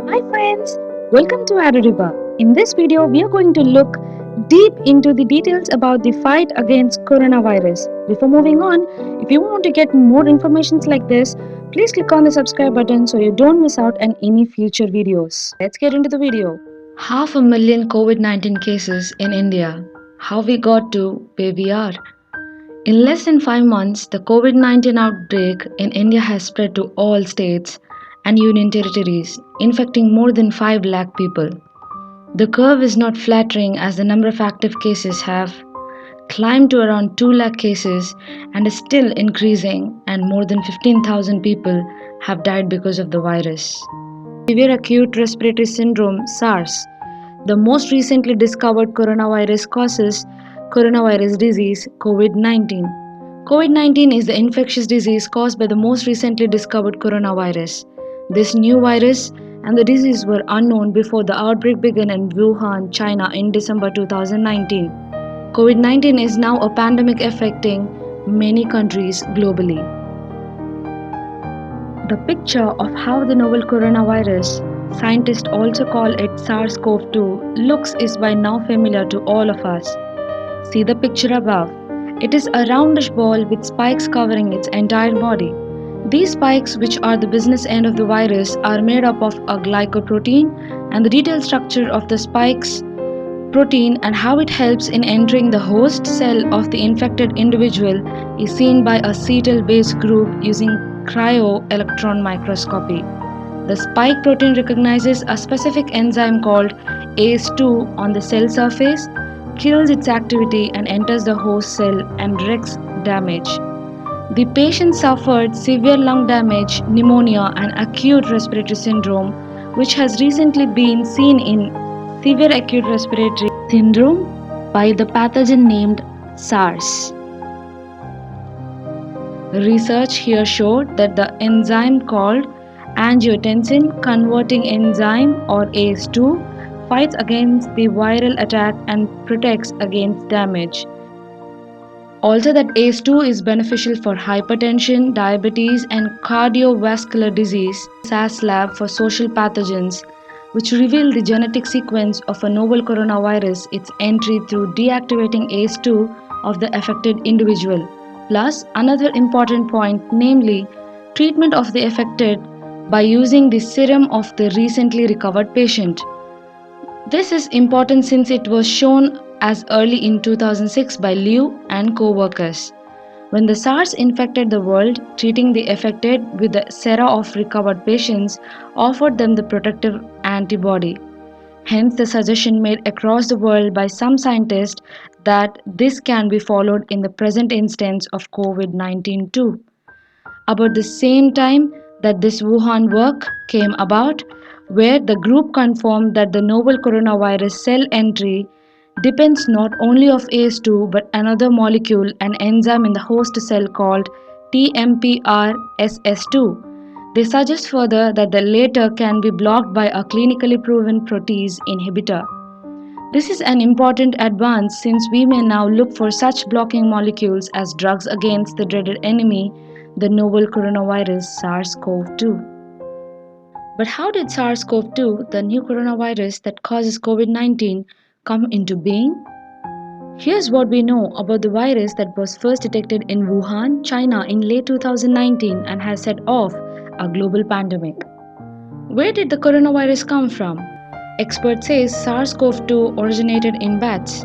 Hi friends, welcome to Ardoriva. In this video, we are going to look deep into the details about the fight against coronavirus. Before moving on, if you want to get more information like this, please click on the subscribe button so you don't miss out on any future videos. Let's get into the video. 500,000 COVID-19 cases in India. How we got to where we are. In less than 5 months, the COVID-19 outbreak in India has spread to all states and union territories, infecting more than 5 lakh people. The curve is not flattering as the number of active cases have climbed to around 2 lakh cases and is still increasing, and more than 15,000 people have died because of the virus. Severe acute respiratory syndrome SARS. The most recently discovered coronavirus causes coronavirus disease COVID-19. COVID-19 is the infectious disease caused by the most recently discovered coronavirus. This new virus and the disease were unknown before the outbreak began in Wuhan, China in December 2019. COVID-19 is now a pandemic affecting many countries globally. The picture of how the novel coronavirus, scientists also call it SARS-CoV-2, looks is by now familiar to all of us. See the picture above. It is a roundish ball with spikes covering its entire body. These spikes, which are the business end of the virus, are made up of a glycoprotein, and the detailed structure of the spikes protein and how it helps in entering the host cell of the infected individual is seen by a acetyl-based group using cryo-electron microscopy. The spike protein recognizes a specific enzyme called ACE2 on the cell surface, kills its activity and enters the host cell and wreaks damage. The patient suffered severe lung damage, pneumonia and acute respiratory syndrome, which has recently been seen in severe acute respiratory syndrome by the pathogen named SARS. Research here showed that the enzyme called angiotensin converting enzyme or ACE2 fights against the viral attack and protects against damage. Also, that ACE2 is beneficial for hypertension, diabetes, and cardiovascular disease. SAS lab for social pathogens, which reveal the genetic sequence of a novel coronavirus, its entry through deactivating ACE2 of the affected individual. Plus, another important point, namely, treatment of the affected by using the serum of the recently recovered patient. This is important since it was shown as early in 2006 by Liu and co-workers. When the SARS infected the world, treating the affected with the sera of recovered patients offered them the protective antibody. Hence the suggestion made across the world by some scientists that this can be followed in the present instance of COVID-19 too. About the same time that this Wuhan work came about, where the group confirmed that the novel coronavirus cell entry depends not only of ACE2 but another molecule, an enzyme in the host cell called TMPRSS2. They suggest further that the latter can be blocked by a clinically proven protease inhibitor. This is an important advance since we may now look for such blocking molecules as drugs against the dreaded enemy, the novel coronavirus SARS-CoV-2. But how did SARS-CoV-2, the new coronavirus that causes COVID-19, come into being? Here's what we know about the virus that was first detected in Wuhan, China in late 2019 and has set off a global pandemic. Where did the coronavirus come from? Experts say SARS-CoV-2 originated in bats.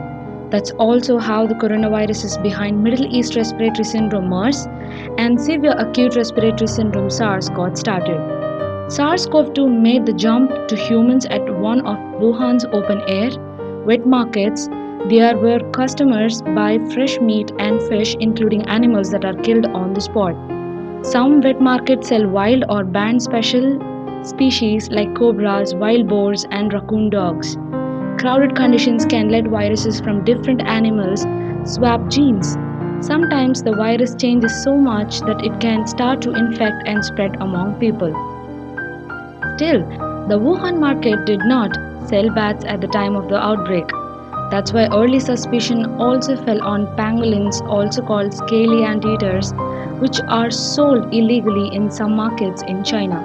That's also how the coronavirus is behind Middle East Respiratory Syndrome MERS and Severe Acute Respiratory Syndrome SARS got started. SARS-CoV-2 made the jump to humans at one of Wuhan's open-air wet markets. There where customers buy fresh meat and fish, including animals that are killed on the spot. Some wet markets sell wild or banned special species like cobras, wild boars, and raccoon dogs. Crowded conditions can let viruses from different animals swap genes. Sometimes the virus changes so much that it can start to infect and spread among people. Still, the Wuhan market did not sell bats at the time of the outbreak. That's why early suspicion also fell on pangolins, also called scaly anteaters, which are sold illegally in some markets in China.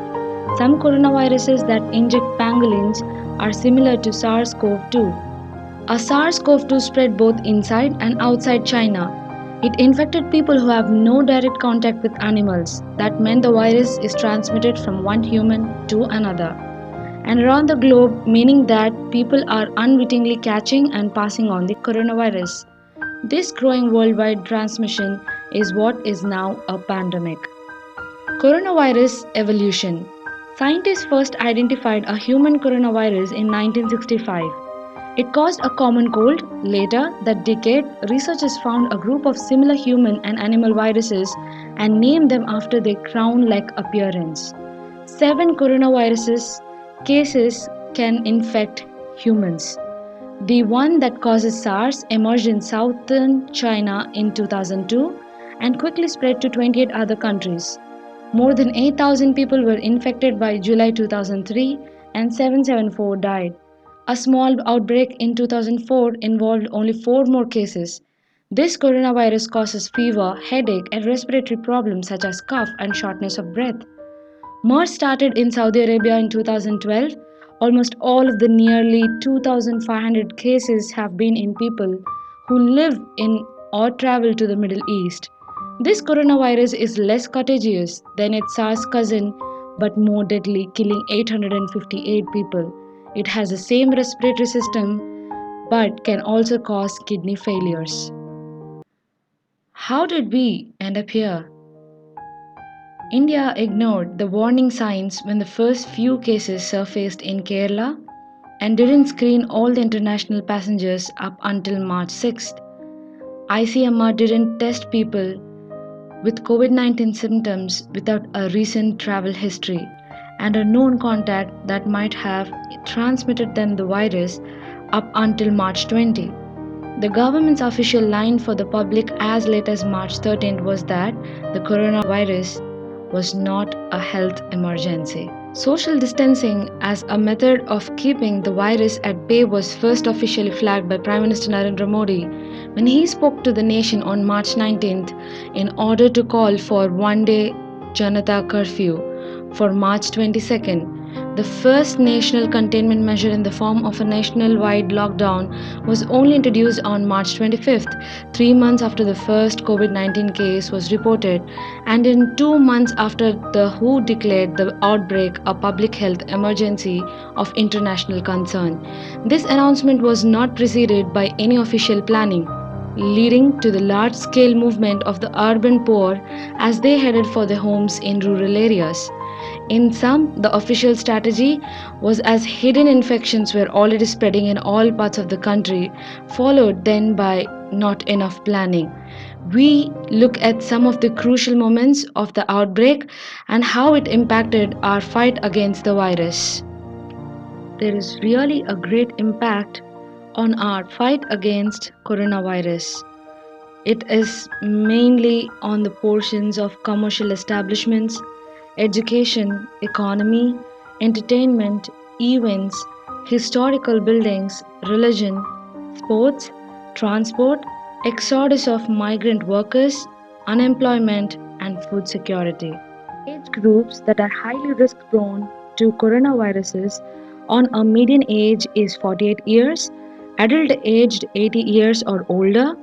Some coronaviruses that inject pangolins are similar to SARS-CoV-2. A SARS-CoV-2 spread both inside and outside China. It infected people who have no direct contact with animals. That meant the virus is transmitted from one human to another and around the globe, meaning that people are unwittingly catching and passing on the coronavirus. This growing worldwide transmission is what is now a pandemic. Coronavirus evolution. Scientists first identified a human coronavirus in 1965. It caused a common cold. Later, that decade, researchers found a group of similar human and animal viruses and named them after their crown like appearance. Seven coronaviruses cases can infect humans. The one that causes SARS emerged in southern China in 2002 and quickly spread to 28 other countries. More than 8,000 people were infected by July 2003 and 774 died. A small outbreak in 2004 involved only 4 more cases. This coronavirus causes fever, headache, and respiratory problems such as cough and shortness of breath. MERS started in Saudi Arabia in 2012. Almost all of the nearly 2,500 cases have been in people who live in or travel to the Middle East. This coronavirus is less contagious than its SARS cousin but more deadly, killing 858 people. It has the same respiratory system but can also cause kidney failures. How did we end up here? India ignored the warning signs when the first few cases surfaced in Kerala and didn't screen all the international passengers up until March 6th. ICMR didn't test people with COVID-19 symptoms without a recent travel history and a known contact that might have transmitted them the virus up until March 20. The government's official line for the public as late as March 13th was that the coronavirus was not a health emergency. Social distancing as a method of keeping the virus at bay was first officially flagged by Prime Minister Narendra Modi when he spoke to the nation on March 19th in order to call for one-day Janata curfew for March 22nd. The first national containment measure in the form of a nationwide lockdown was only introduced on March 25th, 3 months after the first COVID-19 case was reported, and in 2 months after the WHO declared the outbreak a public health emergency of international concern. This announcement was not preceded by any official planning, leading to the large-scale movement of the urban poor as they headed for their homes in rural areas. In some, the official strategy was as hidden infections were already spreading in all parts of the country, followed then by not enough planning. We look at some of the crucial moments of the outbreak and how it impacted our fight against the virus. There is really a great impact on our fight against coronavirus. It is mainly on the portions of commercial establishments, education, economy, entertainment, events, historical buildings, religion, sports, transport, exodus of migrant workers, unemployment, and food security. Age groups that are highly risk prone to coronaviruses on a median age is 48 years, adult aged 80 years or older,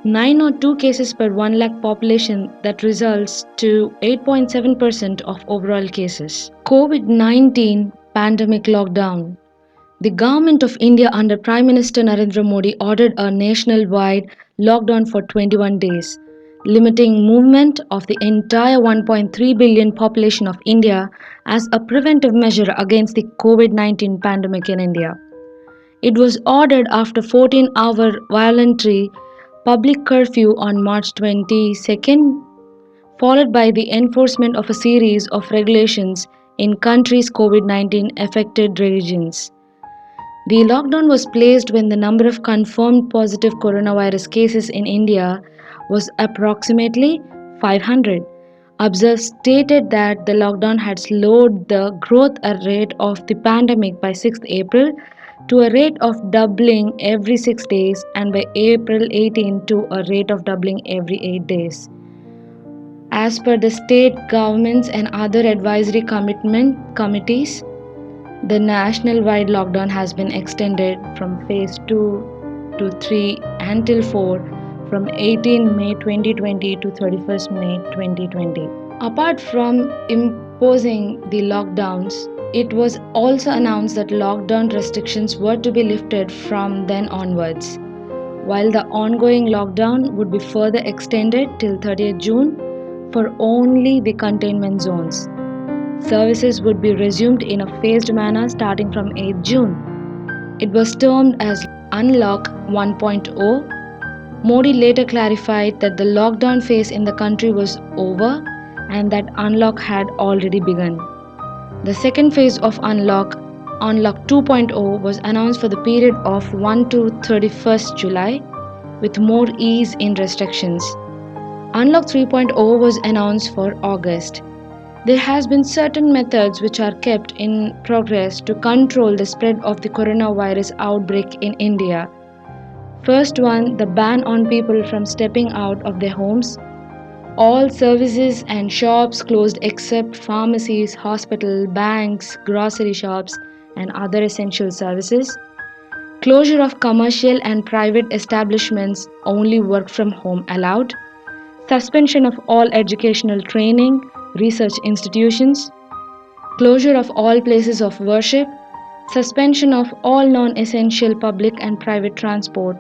9 or 2 cases per 1 lakh population that results to 8.7% of overall cases. COVID-19 pandemic lockdown. The government of India under Prime Minister Narendra Modi ordered a nationwide lockdown for 21 days, limiting movement of the entire 1.3 billion population of India as a preventive measure against the COVID-19 pandemic in India. It was ordered after 14-hour voluntary public curfew on March 22nd, followed by the enforcement of a series of regulations in countries' COVID-19 affected regions. The lockdown was placed when the number of confirmed positive coronavirus cases in India was approximately 500. Observers stated that the lockdown had slowed the growth rate of the pandemic by 6th April to a rate of doubling every 6 days and by April 18 to a rate of doubling every 8 days. As per the state governments and other advisory committees, the national-wide lockdown has been extended from phase 2 to 3 until 4 from 18 May 2020 to 31st May 2020. Apart from imposing the lockdowns, it was also announced that lockdown restrictions were to be lifted from then onwards, while the ongoing lockdown would be further extended till 30th June for only the containment zones. Services would be resumed in a phased manner starting from 8th June. It was termed as Unlock 1.0. Modi later clarified that the lockdown phase in the country was over and that unlock had already begun. The second phase of Unlock 2.0, was announced for the period of 1 to 31st July with more ease in restrictions. Unlock 3.0 was announced for August. There has been certain methods which are kept in progress to control the spread of the coronavirus outbreak in India. First one, the ban on people from stepping out of their homes. All services and shops closed except pharmacies, hospital, banks, grocery shops, and other essential services. Closure of commercial and private establishments, only work from home allowed. Suspension of all educational training, research institutions. Closure of all places of worship. Suspension of all non-essential public and private transport.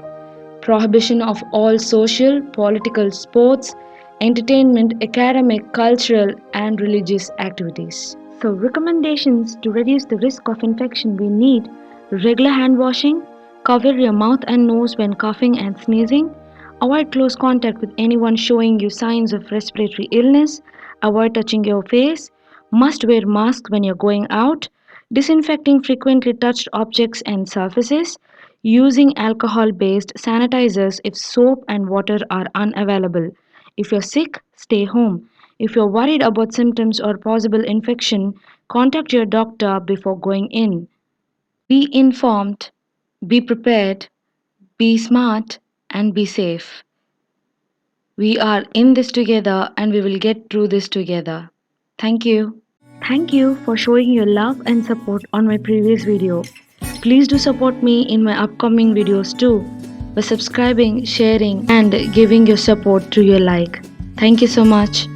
Prohibition of all social, political, sports, entertainment, academic, cultural, and religious activities. So, recommendations to reduce the risk of infection: we need regular hand washing, cover your mouth and nose when coughing and sneezing, avoid close contact with anyone showing you signs of respiratory illness, avoid touching your face, must wear masks when you're going out, disinfecting frequently touched objects and surfaces, using alcohol based sanitizers if soap and water are unavailable. If you're sick, stay home. If you're worried about symptoms or possible infection, contact your doctor before going in. Be informed, be prepared, be smart, and be safe. We are in this together and we will get through this together. Thank you. Thank you for showing your love and support on my previous video. Please do support me in my upcoming videos too by subscribing, sharing, and giving your support through your like. Thank you so much.